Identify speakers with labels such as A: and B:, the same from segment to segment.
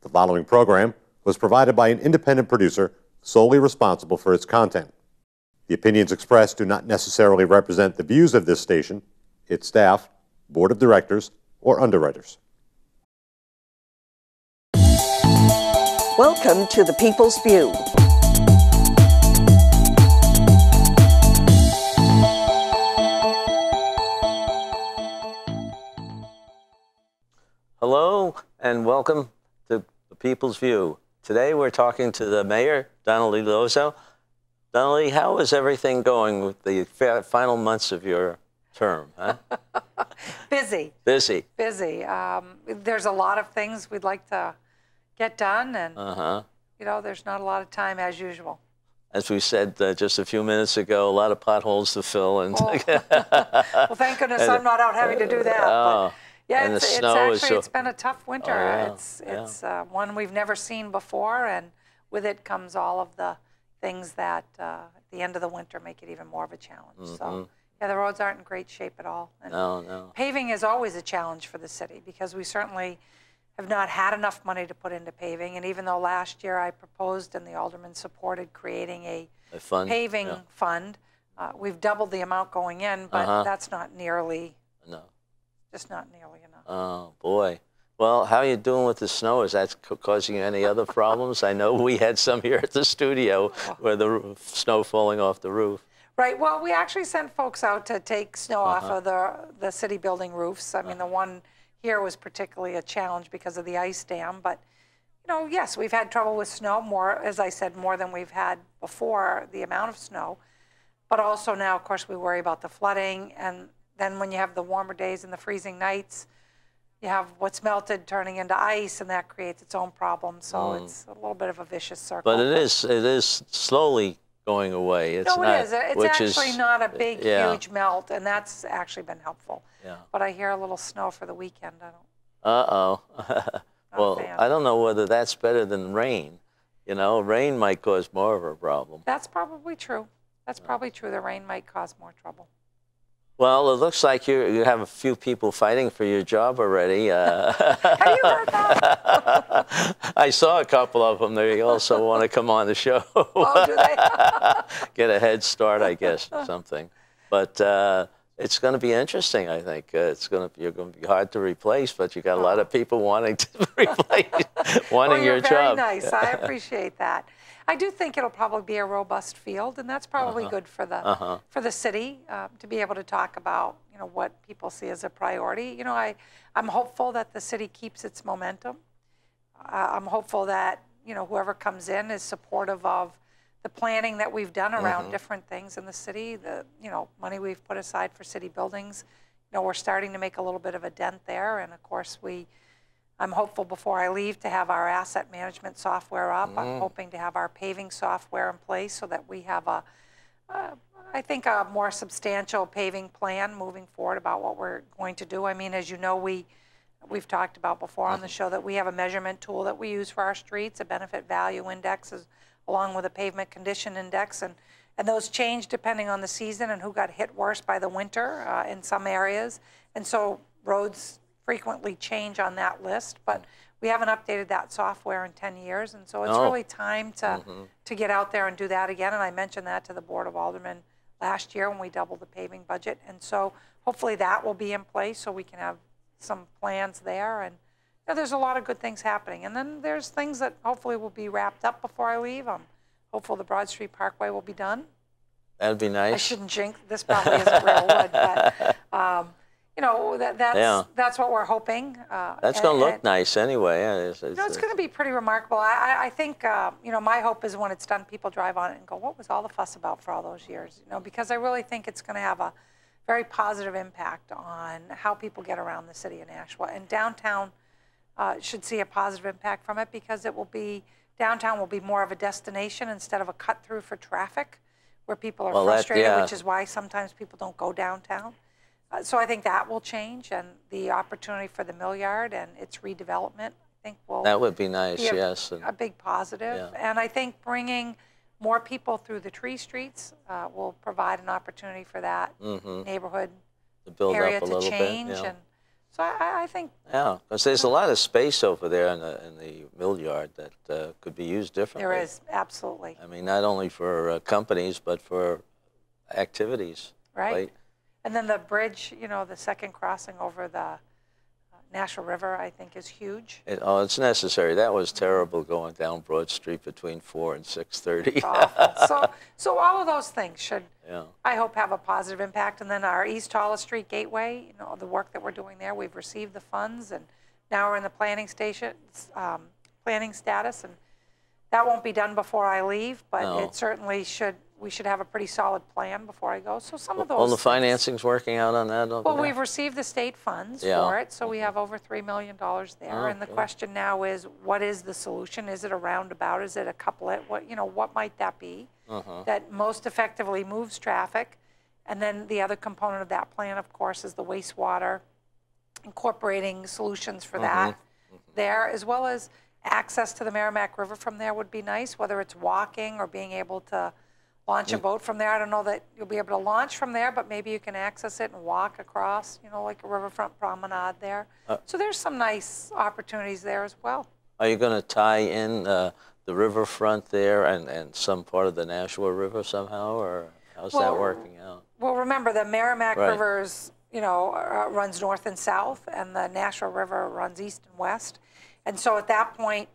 A: The following program was provided by an independent producer solely responsible for its content. The opinions expressed do not necessarily represent the views of this station, its staff, board of directors, or underwriters.
B: Welcome to The People's View.
C: Hello and welcome to The People's View. Today we're talking to the Mayor, Donnalee Lozeau. Donnalee, how is everything going with the final months of your term? Huh?
D: Busy.
C: Busy.
D: Busy. There's a lot of things we'd like to get done, and you know, there's not a lot of time as usual.
C: As we said just a few minutes ago, a lot of potholes to fill. And
D: well, thank goodness I'm not out having to do that. But yeah,
C: and
D: it's been a tough winter. It's one we've never seen before, and with it comes all of the things that at the end of the winter make it even more of a challenge. So yeah, the roads aren't in great shape at all. And
C: no.
D: Paving is always a challenge for the city because we certainly have not had enough money to put into paving. And even though last year I proposed and the aldermen supported creating a
C: fund,
D: paving fund, we've doubled the amount going in, but that's not nearly, just not nearly enough.
C: Oh, boy. Well, how are you doing with the snow? Is that causing you any other problems? I know we had some here at the studio where the snow falling off the roof.
D: Right. Well, we actually sent folks out to take snow off of the city building roofs. I mean, the one here was particularly a challenge because of the ice dam. But, you know, yes, we've had trouble with snow, more, as I said, more than we've had before, the amount of snow. But also now, of course, we worry about the flooding. And then when you have the warmer days and the freezing nights, you have what's melted turning into ice, and that creates its own problems. So it's a little bit of a vicious circle.
C: But it is slowly going away. It's
D: no, it is. It's actually not a big, huge melt, and that's actually been helpful. Yeah. But I hear a little snow for the weekend. I don't.
C: Well, I don't know whether that's better than rain. You know, rain might cause more of a problem.
D: That's probably true. That's probably true. The rain might cause more trouble.
C: Well, it looks like you have a few people fighting for your job already.
D: Have you heard that?
C: I saw a couple of them. They also want to come on the show.
D: Oh, do they?
C: Get a head start, I guess, or something. But it's going to be interesting, I think. You're going to be hard to replace, but you got a lot of people wanting to replace, wanting your job.
D: Very nice. I appreciate that. I do think it'll probably be a robust field, and that's probably good for the city to be able to talk about, you know, what people see as a priority. You know, I'm hopeful that the city keeps its momentum. I'm hopeful that, you know, whoever comes in is supportive of the planning that we've done around different things in the city. The, you know, money we've put aside for city buildings. You know, we're starting to make a little bit of a dent there, and of course I'm hopeful before I leave to have our asset management software up. I'm hoping to have our paving software in place so that we have I think a more substantial paving plan moving forward about what we're going to do. I mean, as you know, we've talked about before on the show that we have a measurement tool that we use for our streets, a benefit value index, along with a pavement condition index, and those change depending on the season and who got hit worse by the winter in some areas. And so roads frequently change on that list, but we haven't updated that software in 10 years, and so it's really time to get out there and do that again. And I mentioned that to the Board of Aldermen last year when we doubled the paving budget, and so hopefully that will be in place so we can have some plans there. And you know, there's a lot of good things happening, and then there's things that hopefully will be wrapped up before I leave. I'm hopeful the Broad Street Parkway will be done.
C: That'd be nice.
D: I shouldn't jinx. This probably isn't real wood, but you know, that's what we're hoping.
C: That's going to look nice anyway.
D: It's going to be pretty remarkable. I think, you know, my hope is when it's done, people drive on it and go, what was all the fuss about for all those years? You know, because I really think it's going to have a very positive impact on how people get around the city of Nashua. And downtown should see a positive impact from it because downtown will be more of a destination instead of a cut through for traffic where people are frustrated, which is why sometimes people don't go downtown. So I think that will change, and the opportunity for the mill yard and its redevelopment, I think
C: that would be nice, yes.
D: A big positive. Yeah. And I think bringing more people through the tree streets will provide an opportunity for that neighborhood
C: to build
D: area
C: up a
D: to
C: little
D: change.
C: bit,
D: And So I think...
C: Yeah, because there's a lot of space over there in the mill yard that could be used differently.
D: There is, absolutely.
C: I mean, not only for companies, but for activities.
D: Right. And then the bridge, you know, the second crossing over the Nashua River, I think, is huge.
C: It's necessary. That was terrible going down Broad Street between 4 and 6:30.
D: Awful. So all of those things should,
C: Yeah.
D: I hope, have a positive impact. And then our East Hollis Street Gateway, you know, the work that we're doing there, we've received the funds, and now we're in the planning status, and that won't be done before I leave, but
C: No.
D: it certainly should. We should have a pretty solid plan before I go. So some of those.
C: All the financing's working out on that over
D: Well,
C: there?
D: we've received the state funds
C: Yeah.
D: for it, so we have over $3 million there. And the
C: Okay.
D: question now is, what is the solution? Is it a roundabout? Is it a couplet? What might that be that most effectively moves traffic? And then the other component of that plan, of course, is the wastewater, incorporating solutions for that there, as well as access to the Merrimack River from there would be nice, whether it's walking or being able to launch a boat from there. I don't know that you'll be able to launch from there, but maybe you can access it and walk across, you know, like a riverfront promenade there. So there's some nice opportunities there as well.
C: Are you going to tie in the riverfront there and some part of the Nashua River somehow, or how's that working out?
D: Well, remember, the Merrimack
C: Right.
D: River's, you know, runs north and south, and the Nashua River runs east and west. And so at that point,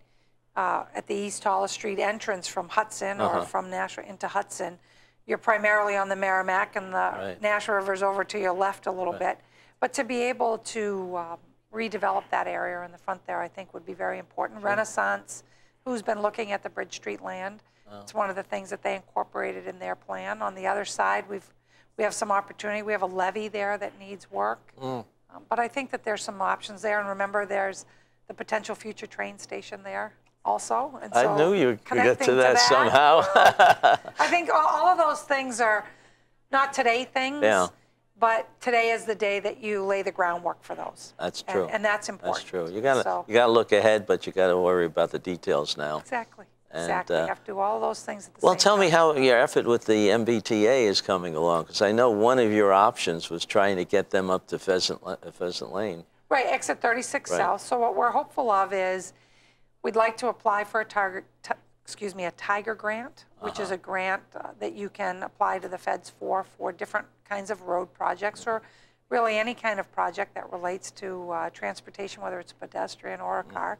D: at the East Hollis Street entrance from Hudson or from Nashua into Hudson, you're primarily on the Merrimack, and the Nashua River's over to your left a little bit. But to be able to redevelop that area in the front there, I think would be very important. Renaissance, who's been looking at the Bridge Street land, it's one of the things that they incorporated in their plan. On the other side, we have some opportunity. We have a levee there that needs work. But I think that there's some options there. And remember, there's the potential future train station there also. And so
C: I knew you could get to
D: connecting
C: that somehow.
D: I think all of those things are not today things, but today is the day that you lay the groundwork for those.
C: That's true.
D: And that's important.
C: That's true. You gotta look ahead, but you gotta worry about the details now.
D: Exactly.
C: And,
D: Exactly. You have to do all of those things at the same time.
C: Well, tell me how your effort with the MBTA is coming along, because I know one of your options was trying to get them up to Pheasant Lane.
D: Right, exit 36 South. So what we're hopeful of is we'd like to apply for a Tiger grant, which is a grant that you can apply to the feds for different kinds of road projects, or really any kind of project that relates to transportation, whether it's pedestrian or a car.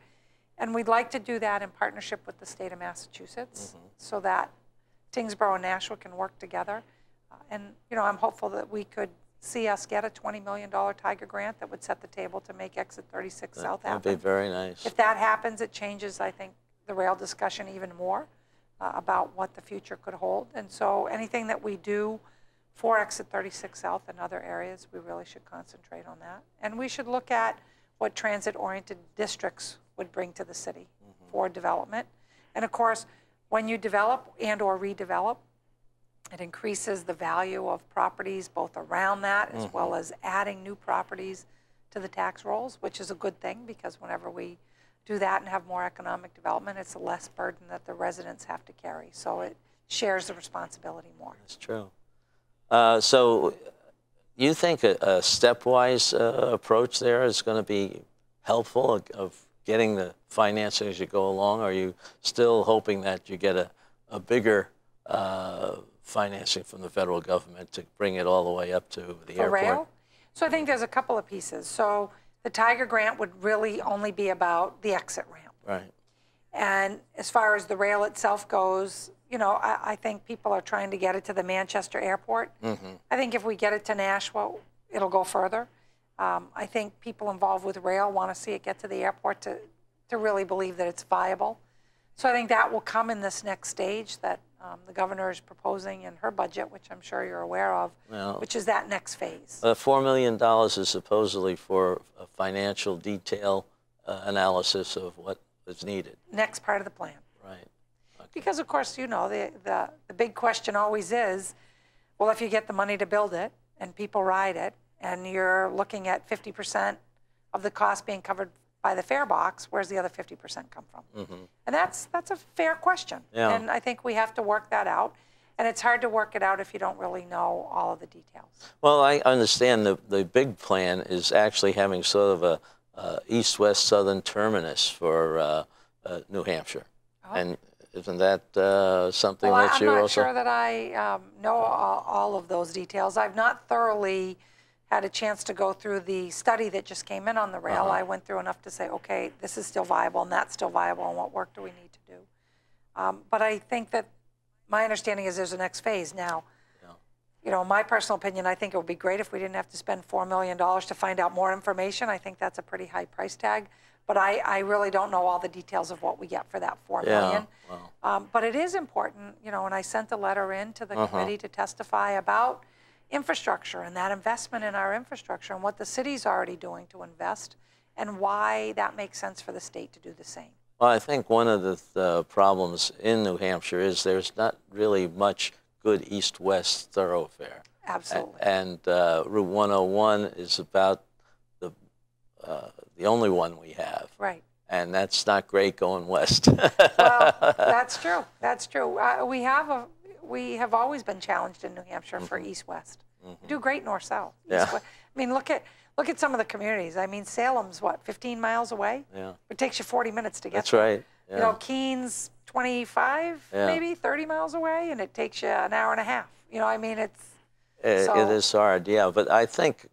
D: And we'd like to do that in partnership with the state of Massachusetts so that Tingsboro and Nashua can work together. And, you know, I'm hopeful that we could see us get a $20 million Tiger grant that would set the table to make exit 36 South happen.
C: That'd be very nice.
D: If that happens, it changes, I think, the rail discussion even more about what the future could hold. And so anything that we do for exit 36 South and other areas, we really should concentrate on that. And we should look at what transit-oriented districts would bring to the city for development. And of course, when you develop and or redevelop, it increases the value of properties both around that as well as adding new properties to the tax rolls, which is a good thing, because whenever we do that and have more economic development, it's a less burden that the residents have to carry. So it shares the responsibility more.
C: That's true. So you think a stepwise approach there is going to be helpful of getting the financing as you go along? Or are you still hoping that you get a bigger financing from the federal government to bring it all the way up to the airport?
D: Rail? So I think there's a couple of pieces. So the Tiger grant would really only be about the exit ramp.
C: Right.
D: And as far as the rail itself goes, you know, I think people are trying to get it to the Manchester airport. I think if we get it to Nashua, it'll go further. I think people involved with rail want to see it get to the airport to really believe that it's viable. So I think that will come in this next stage that the governor is proposing in her budget, which I'm sure you're aware of, which is that next phase.
C: $4 million is supposedly for a financial detail analysis of what is needed.
D: Next part of the plan.
C: Right. Okay.
D: Because, of course, you know, the big question always is, well, if you get the money to build it and people ride it, and you're looking at 50% of the cost being covered by the fare box, where's the other 50% come from? And that's a fair question. And I think we have to work that out. And it's hard to work it out if you don't really know all of the details.
C: Well, I understand the big plan is actually having sort of a east-west southern terminus for New Hampshire. Oh. And isn't that something that you also...
D: I'm not sure that I know all of those details. I've not thoroughly had a chance to go through the study that just came in on the rail. I went through enough to say, okay, this is still viable and that's still viable, and what work do we need to do? But I think that my understanding is there's a next phase now. Yeah. You know, my personal opinion, I think it would be great if we didn't have to spend $4 million to find out more information. I think that's a pretty high price tag. But I really don't know all the details of what we get for that $4 million. Wow. But it is important, you know, and I sent a letter in to the committee to testify about infrastructure and that investment in our infrastructure and what the city's already doing to invest and why that makes sense for the state to do the same.
C: Well, I think one of the problems in New Hampshire is there's not really much good east-west thoroughfare.
D: Absolutely.
C: And Route 101 is about the only one we have.
D: Right.
C: And that's not great going west.
D: Well, that's true. That's true. We have always been challenged in New Hampshire for east-west. We do great north-south.
C: Yeah.
D: I mean, look at some of the communities. I mean, Salem's what, 15 miles away? Yeah. It takes you 40 minutes to get
C: That's
D: there.
C: Right. Yeah.
D: You know, Keens 25, maybe 30 miles away, and it takes you an hour and a half. You know, I mean, it
C: is hard, yeah. But I think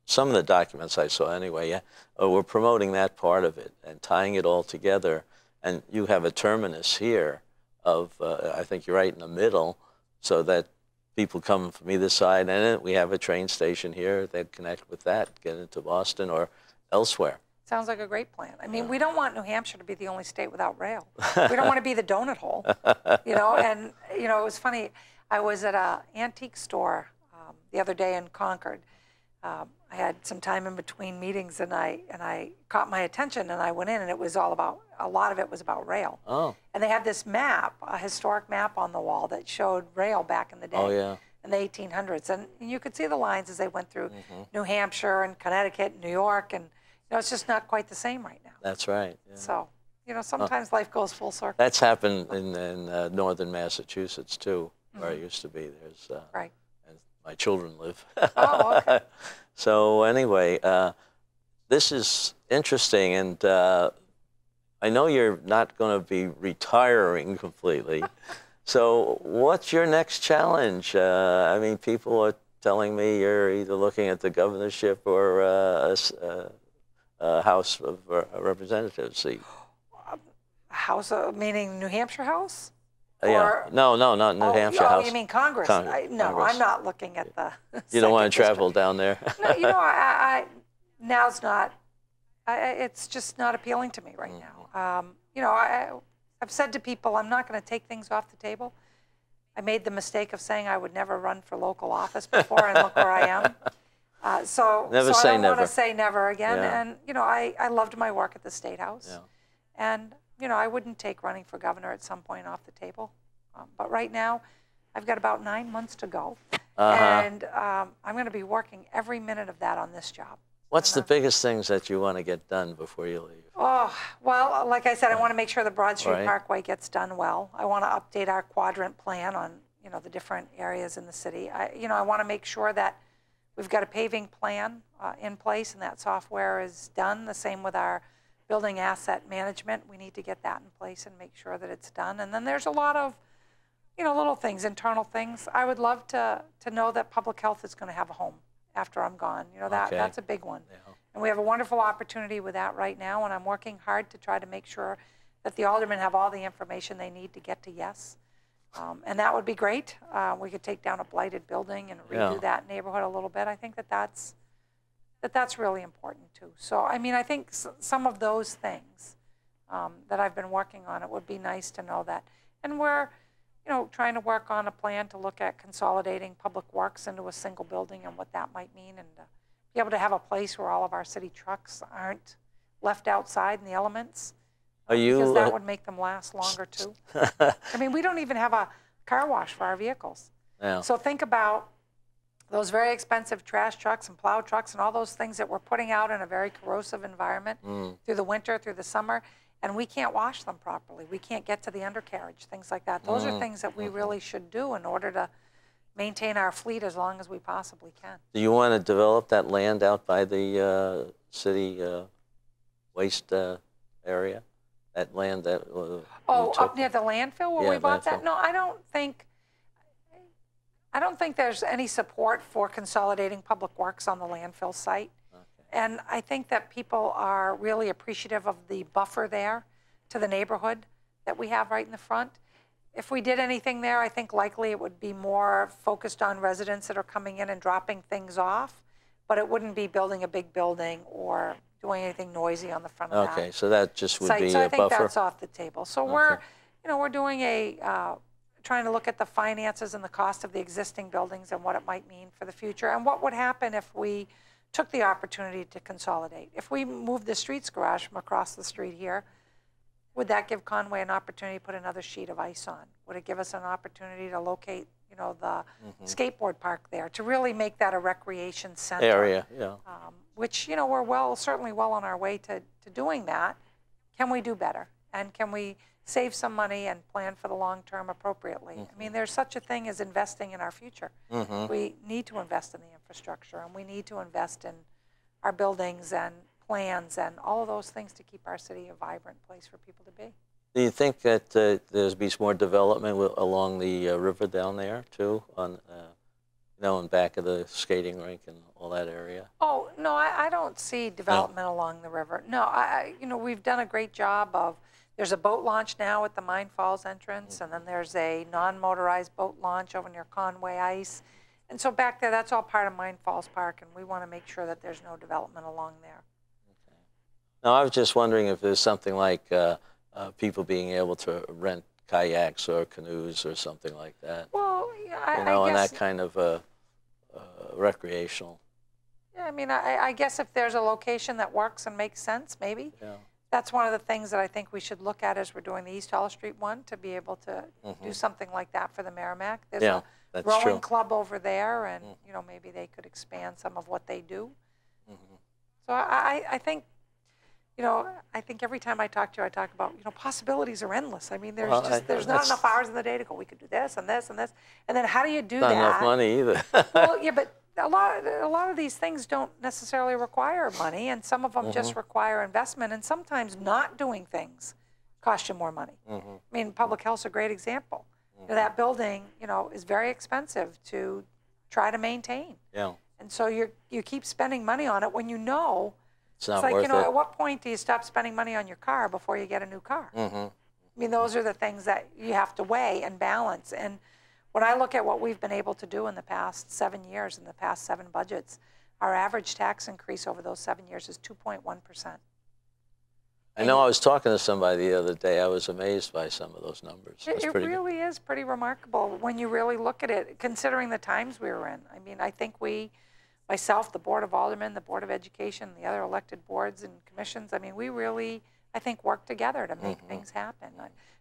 C: some of the documents I saw anyway, were promoting that part of it and tying it all together. And you have a terminus here of, I think you're right in the middle, so that people come from either side, and we have a train station here. They connect with that, get into Boston or elsewhere.
D: Sounds like a great plan. I mean, we don't want New Hampshire to be the only state without rail. We don't want to be the donut hole, you know. And you know, it was funny. I was at an antique store the other day in Concord. I had some time in between meetings, and I caught my attention, and I went in, and it was all about, a lot of it was about rail. Oh. And they had this map, a historic map on the wall that showed rail back in the day.
C: Oh, yeah.
D: In the 1800s, and you could see the lines as they went through New Hampshire and Connecticut and New York, and you know, it's just not quite the same right now.
C: That's right. Yeah.
D: So, you know, sometimes life goes full circle.
C: That's happened in northern Massachusetts too, where I used to be. There's
D: right.
C: And my children live.
D: Oh, okay.
C: So anyway, this is interesting, and I know you're not going to be retiring completely. So what's your next challenge? I mean, people are telling me you're either looking at the governorship or a House of Representatives seat.
D: House, meaning New Hampshire House?
C: Yeah. No, not New Hampshire House.
D: Oh, you mean Congress? No, Congress. I'm not looking at the
C: You don't want to travel down there?
D: No, you know, now's not, it's just not appealing to me right now. You know, I've said to people, I'm not going to take things off the table. I made the mistake of saying I would never run for local office before, and look where I am. So I don't want to say never again. Yeah. And, you know, I loved my work at the State House. Yeah. And, you know, I wouldn't take running for governor at some point off the table. But right now, I've got about 9 months to go. And I'm going to be working every minute of that on this job.
C: What's the biggest things that you want to get done before you leave?
D: Oh, well, like I said, I want to make sure the Broad Street Parkway gets done well. I want to update our quadrant plan on, you know, the different areas in the city. I want to make sure that we've got a paving plan in place and that software is done. The same with our building asset management. We need to get that in place and make sure that it's done. And then there's a lot of, you know, little things, internal things. I would love to know that public health is going to have a home after I'm gone. You know, that's a big one. Yeah. And we have a wonderful opportunity with that right now, and I'm working hard to try to make sure that the aldermen have all the information they need to get to yes. And that would be great. We could take down a blighted building and redo that neighborhood a little bit. I think that's really important too. So, I mean, I think some of those things that I've been working on, it would be nice to know that. And we're, you know, trying to work on a plan to look at consolidating public works into a single building and what that might mean, and be able to have a place where all of our city trucks aren't left outside in the elements. Because that would make them last longer too. I mean, we don't even have a car wash for our vehicles. Yeah. So think about those very expensive trash trucks and plow trucks and all those things that we're putting out in a very corrosive environment through the winter, through the summer. and we can't wash them properly. We can't get to the undercarriage, things like that. Those are things that we really should do in order to maintain our fleet as long as we possibly can.
C: Do you want to develop that land out by the city waste area? That land that
D: up near the landfill where we bought that? No, I don't think there's any support for consolidating public works on the landfill site. And I think that people are really appreciative of the buffer there to the neighborhood that we have right in the front. If we did anything there, I think likely it would be more focused on residents that are coming in and dropping things off, but it wouldn't be building a big building or doing anything noisy on the front of that.
C: Okay, so that just would be
D: so
C: a
D: I think
C: buffer.
D: that's off the table. So we're doing trying to look at the finances and the cost of the existing buildings and what it might mean for the future, and what would happen if we took the opportunity to consolidate. If we moved the streets garage from across the street here, would that give Conway an opportunity to put another sheet of ice on? Would it give us an opportunity to locate, the skateboard park there, to really make that a recreation center?
C: Area, yeah.
D: Which, we're certainly well on our way to doing that. Can we do better? And can we save some money and plan for the long term appropriately? I mean, there's such a thing as investing in our future. We need to invest in the infrastructure, and we need to invest in our buildings and plans and all of those things to keep our city a vibrant place for people to be.
C: Do you think that there's be more development along the river down there too, on in back of the skating rink and all that area?
D: Oh no, I don't see development along the river. No, we've done a great job of. There's a boat launch now at the Mine Falls entrance, and then there's a non-motorized boat launch over near Conway Ice. And so back there, that's all part of Mine Falls Park, and we want to make sure that there's no development along there.
C: Okay. Now, I was just wondering if there's something like people being able to rent kayaks or canoes or something like that.
D: Well, I
C: and
D: guess,
C: that kind of recreational.
D: Yeah, I mean, I guess if there's a location that works and makes sense, maybe.
C: Yeah.
D: That's one of the things that I think we should look at as we're doing the East Hollow Street one, to be able to do something like that for the Merrimack. There's a rowing club over there, and maybe they could expand some of what they do. So I think, I think every time I talk to you, I talk about, possibilities are endless. I mean, there's not enough hours in the day to go, we could do this and this and this. And then how do you do that?
C: Not enough money either.
D: Well, yeah, but a lot of these things don't necessarily require money, and some of them just require investment, and sometimes not doing things costs you more money. I mean, public health's a great example. That building, is very expensive to try to maintain. Yeah. And so you keep spending money on it when
C: it's not
D: like,
C: worth it.
D: at what point do you stop spending money on your car before you get a new car? I mean, those are the things that you have to weigh and balance. And when I look at what we've been able to do in the past 7 years, in the past 7 budgets, our average tax increase over those 7 years is 2.1%.
C: I know I was talking to somebody the other day. I was amazed by some of those numbers.
D: It really is pretty remarkable when you really look at it, considering the times we were in. I mean, I think myself, the Board of Aldermen, the Board of Education, the other elected boards and commissions, I mean, we really, I think, worked together to make things happen.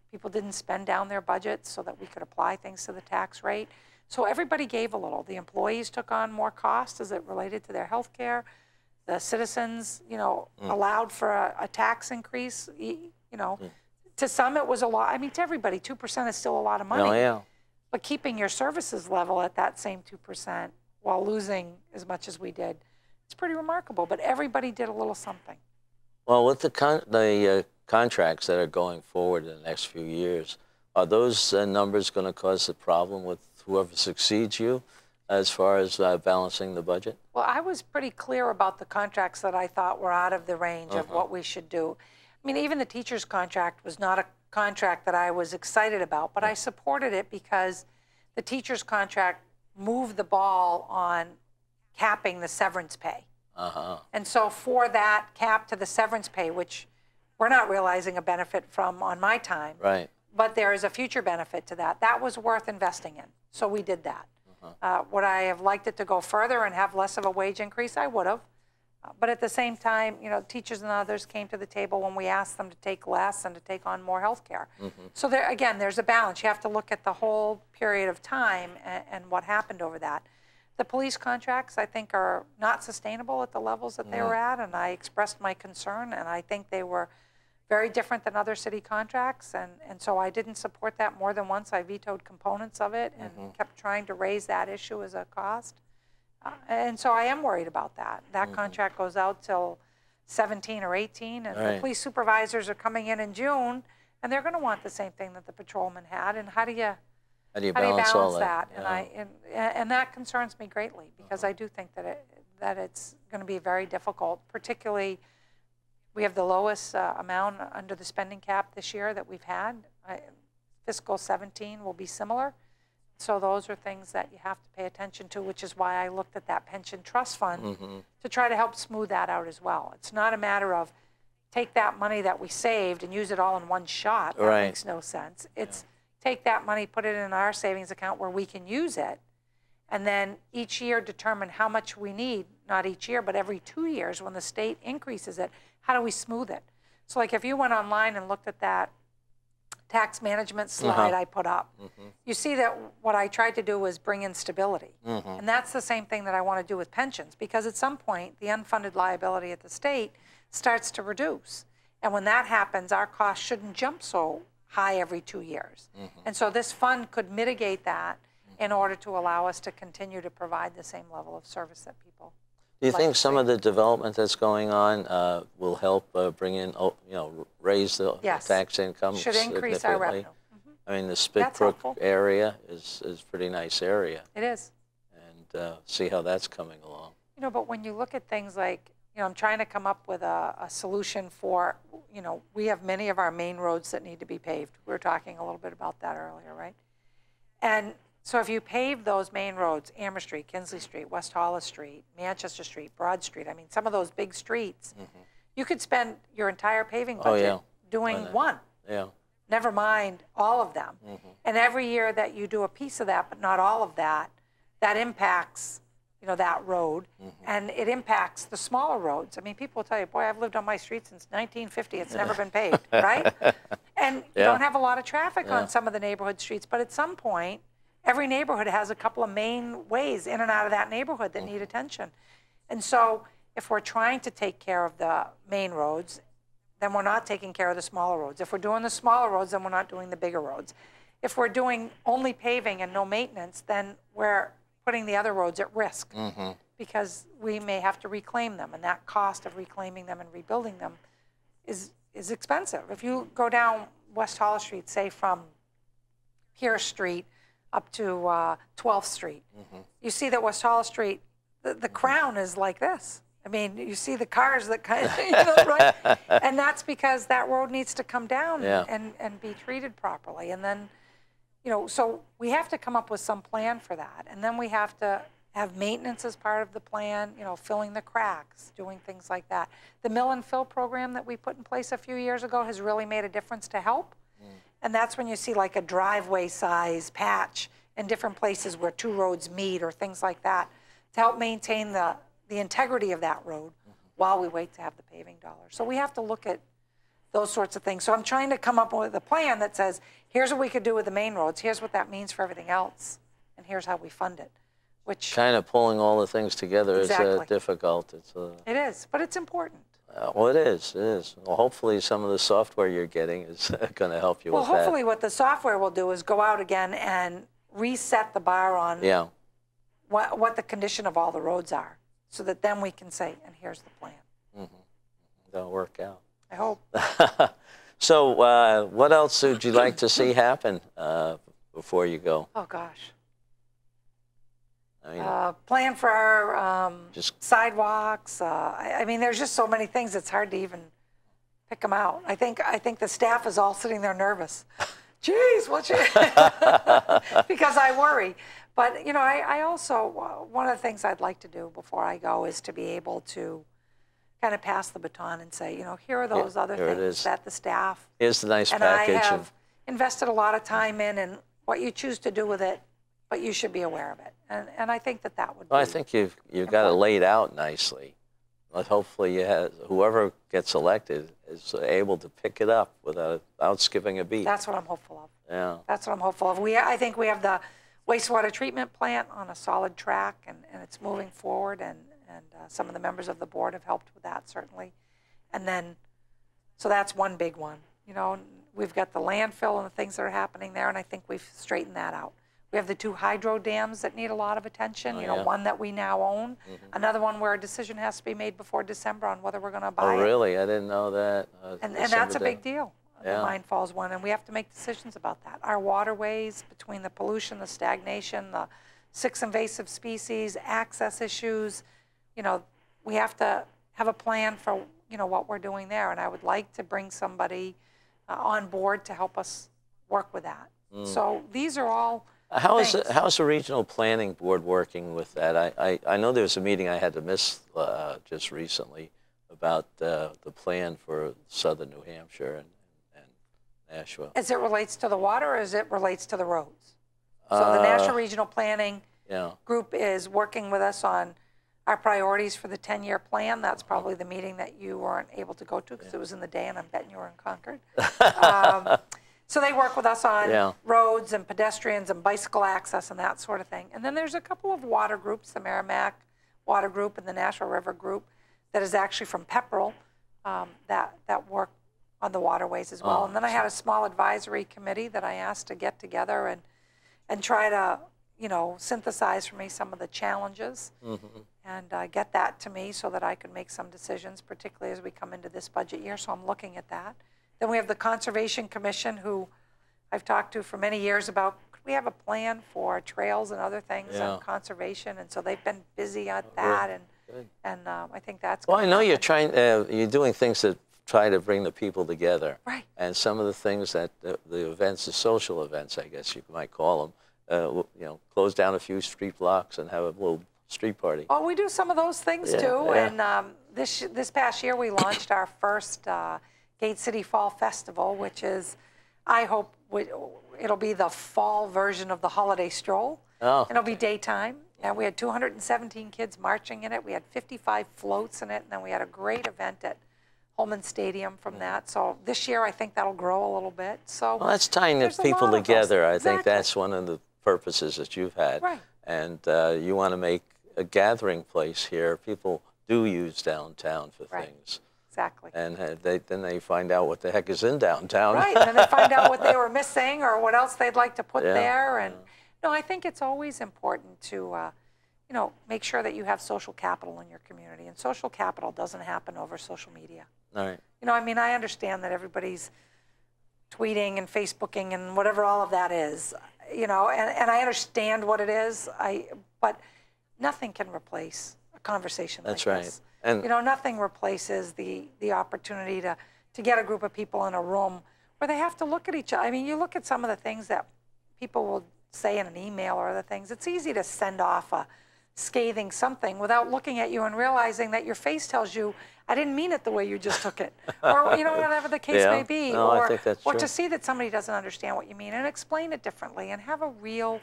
D: People didn't spend down their budgets so that we could apply things to the tax rate. So everybody gave a little. The employees took on more costs as it related to their health care. The citizens, allowed for a tax increase. To some it was a lot. I mean, to everybody, 2% is still a lot of money.
C: Oh, yeah.
D: But keeping your services level at that same 2% while losing as much as we did, it's pretty remarkable. But everybody did a little something.
C: Well, with the contracts that are going forward in the next few years, are those numbers going to cause a problem with whoever succeeds you as far as balancing the budget?
D: Well, I was pretty clear about the contracts that I thought were out of the range of what we should do. I mean, even the teacher's contract was not a contract that I was excited about, but I supported it because the teacher's contract moved the ball on capping the severance pay. And so for that cap to the severance pay, which we're not realizing a benefit from on my time,
C: right?
D: But there is a future benefit to that. That was worth investing in, so we did that. Would I have liked it to go further and have less of a wage increase? I would have. But at the same time, teachers and others came to the table when we asked them to take less and to take on more health care. So there, again, there's a balance. You have to look at the whole period of time and what happened over that. The police contracts, I think, are not sustainable at the levels that they were at, and I expressed my concern, and I think they were very different than other city contracts, and so I didn't support that more than once. I vetoed components of it and kept trying to raise that issue as a cost. And so I am worried about that. That contract goes out till 17 or 18, and the police supervisors are coming in June, and they're going to want the same thing that the patrolmen had. And how do you balance all that? Yeah. And that concerns me greatly, because I do think that it's going to be very difficult. Particularly, we have the lowest amount under the spending cap this year that we've had. Fiscal 17 will be similar. So those are things that you have to pay attention to, which is why I looked at that pension trust fund to try to help smooth that out as well. It's not a matter of take that money that we saved and use it all in one shot. That makes no sense. It's take that money, put it in our savings account where we can use it, and then each year determine how much we need, not each year, but every 2 years when the state increases it, how do we smooth it? So like if you went online and looked at that tax management slide I put up, you see that what I tried to do was bring in stability. And that's the same thing that I want to do with pensions, because at some point the unfunded liability at the state starts to reduce. And when that happens, our costs shouldn't jump so high every 2 years. And so this fund could mitigate that in order to allow us to continue to provide the same level of service that people
C: Do you think some of the development that's going on will help bring in, raise the tax income
D: should increase our revenue.
C: I mean, the Spitbrook area is a pretty nice area.
D: It is.
C: And see how that's coming along.
D: But when you look at things like, I'm trying to come up with a solution for, we have many of our main roads that need to be paved. We were talking a little bit about that earlier, right? And so if you pave those main roads, Amherst Street, Kinsley Street, West Hollis Street, Manchester Street, Broad Street, I mean, some of those big streets, you could spend your entire paving budget doing one. Never mind all of them. And every year that you do a piece of that, but not all of that, that impacts, that road, and it impacts the smaller roads. I mean, people will tell you, boy, I've lived on my street since 1950. It's never been paved, right? And you don't have a lot of traffic on some of the neighborhood streets, but at some point, every neighborhood has a couple of main ways in and out of that neighborhood that need attention. And so if we're trying to take care of the main roads, then we're not taking care of the smaller roads. If we're doing the smaller roads, then we're not doing the bigger roads. If we're doing only paving and no maintenance, then we're putting the other roads at risk because we may have to reclaim them, and that cost of reclaiming them and rebuilding them is expensive. If you go down West Hollis Street, say from Pierce Street up to 12th Street, you see that West Hollis Street, the crown is like this. I mean, you see the cars that kind of, right? And that's because that road needs to come down and be treated properly. And then, so we have to come up with some plan for that. And then we have to have maintenance as part of the plan, filling the cracks, doing things like that. The mill and fill program that we put in place a few years ago has really made a difference to help. And that's when you see like a driveway size patch in different places where two roads meet or things like that to help maintain the integrity of that road while we wait to have the paving dollars. So we have to look at those sorts of things. So I'm trying to come up with a plan that says, here's what we could do with the main roads, here's what that means for everything else, and here's how we fund it. Which
C: kind of pulling all the things together is difficult.
D: It is, but it's important.
C: Well, it is. It is. Well, hopefully some of the software you're getting is going to help you with that.
D: Well, hopefully what the software will do is go out again and reset the bar on what the condition of all the roads are, so that then we can say, and here's the plan.
C: That'll work out.
D: I hope.
C: So what else would you like to see happen before you go?
D: Oh, gosh.
C: I mean,
D: plan for our sidewalks. I mean, there's just so many things. It's hard to even pick them out. I think the staff is all sitting there nervous. Geez, because I worry. But I also one of the things I'd like to do before I go is to be able to kind of pass the baton and say, here are those other things that the staff
C: here's the nice
D: and
C: package.
D: I have invested a lot of time in, and what you choose to do with it, but you should be aware of it. And I think that would be
C: I think you've got it laid out nicely. But hopefully whoever gets elected is able to pick it up without skipping a beat.
D: That's what I'm hopeful of.
C: Yeah.
D: That's what I'm hopeful of. I think we have the wastewater treatment plant on a solid track, and it's moving forward, and some of the members of the board have helped with that, certainly. And then So that's one big one. You know, we've got the landfill and the things that are happening there, and I think we've straightened that out. We have the 2 hydro dams that need a lot of attention, you know,
C: yeah.
D: one that we now own, another one where a decision has to be made before December on whether we're going to buy it.
C: Oh, really? I didn't know that.
D: And that's a big deal,
C: Yeah.
D: the Mine Falls one, and we have to make decisions about that. Our waterways, between the pollution, the stagnation, the 6 invasive species, access issues, you know, we have to have a plan for, you know, what we're doing there, and I would like to bring somebody on board to help us work with that. So these are all
C: how's the Regional Planning Board working with that? I know there was a meeting I had to miss just recently about the plan for southern New Hampshire and Nashua.
D: As it relates to the water, or as it relates to the roads? So the National Regional Planning Group is working with us on our priorities for the 10-year plan. That's probably the meeting that you weren't able to go to because it was in the day, and I'm betting you were in Concord. So they work with us on roads and pedestrians and bicycle access and that sort of thing. And then there's a couple of water groups, the Merrimack Water Group and the Nashua River Group, that is actually from Pepperell, that work on the waterways as well. And then I had a small advisory committee that I asked to get together and try to, you know, synthesize for me some of the challenges and get that to me so that I could make some decisions, particularly as we come into this budget year. So I'm looking at that. Then we have the Conservation Commission, who I've talked to for many years about, could we have a plan for trails and other things and conservation? And so they've been busy at that, and I think that's.
C: Well, I know you're trying. You're doing things that try to bring the people together.
D: Right.
C: And some of the things that the events, the social events, I guess you might call them. You know, close down a few street blocks and have a little street party.
D: Oh, we do some of those things too.
C: Yeah.
D: And this past year we launched our first Gate City Fall Festival, which is, I hope, it'll be the fall version of the holiday stroll.
C: Oh.
D: It'll be daytime. And we had 217 kids marching in it. We had 55 floats in it. And then we had a great event at Holman Stadium from that. So this year I think that'll grow a little bit. So
C: well, that's tying the people together. I think that's one of the purposes that you've had.
D: Right.
C: And you want to make a gathering place here. People do use downtown for things.
D: Exactly.
C: And then they find out what the heck is in downtown.
D: Right, and then they find out what they were missing or what else they'd like to put there. And no, I think it's always important to, you know, make sure that you have social capital in your community. And social capital doesn't happen over social media.
C: All right.
D: You know, I mean, I understand that everybody's tweeting and Facebooking and whatever all of that is, you know, and I understand what it is. But nothing can replace a conversation like this.
C: That's right. And
D: you know, nothing replaces the opportunity to get a group of people in a room where they have to look at each other. I mean, you look at some of the things that people will say in an email or other things. It's easy to send off a scathing something without looking at you and realizing that your face tells you, I didn't mean it the way you just took it. Or, you know, whatever the case may be.
C: No,
D: or
C: I think that's
D: or
C: true.
D: to see that somebody doesn't understand what you mean and explain it differently and have a real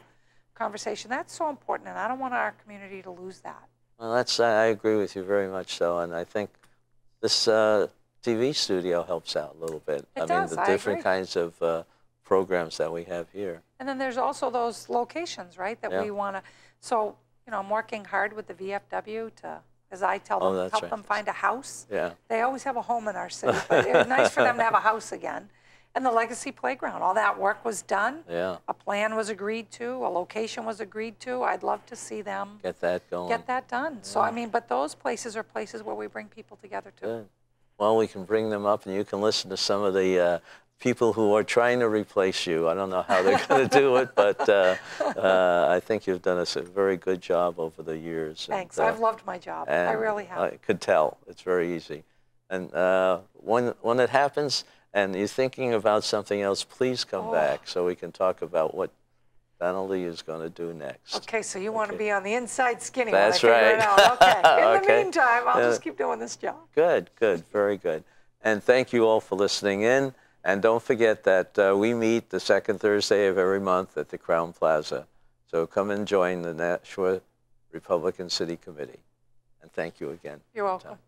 D: conversation. That's so important, and I don't want our community to lose that.
C: Well, I agree with you very much so, and I think this TV studio helps out a little bit.
D: It
C: I
D: does,
C: mean, the
D: I
C: different
D: agree.
C: kinds of programs that we have here.
D: And then there's also those locations, right, that we want to, so, you know, I'm working hard with the VFW to, as I tell them, help them find a house.
C: Yeah.
D: They always have a home in our city, but it was nice for them to have a house again. And the Legacy Playground, all that work was done.
C: Yeah.
D: A plan was agreed to, a location was agreed to. I'd love to see them
C: get that going.
D: Get that done. Yeah. So, I mean, but those places are places where we bring people together too.
C: Good. Well, we can bring them up and you can listen to some of the people who are trying to replace you. I don't know how they're going to do it, but I think you've done a very good job over the years.
D: Thanks.
C: And,
D: I've loved my job. I really have.
C: I could tell. It's very easy. And when it happens and you're thinking about something else, please come back so we can talk about what Donnalee is going to do next.
D: Okay, so you want to be on the inside skinny
C: That's
D: when I figure
C: right.
D: it out. Okay. In the
C: Okay.
D: meantime, I'll just keep doing this job.
C: Good, good, very good. And thank you all for listening in. And don't forget that we meet the second Thursday of every month at the Crown Plaza. So come and join the Nashua Republican City Committee. And thank you again.
D: You're welcome.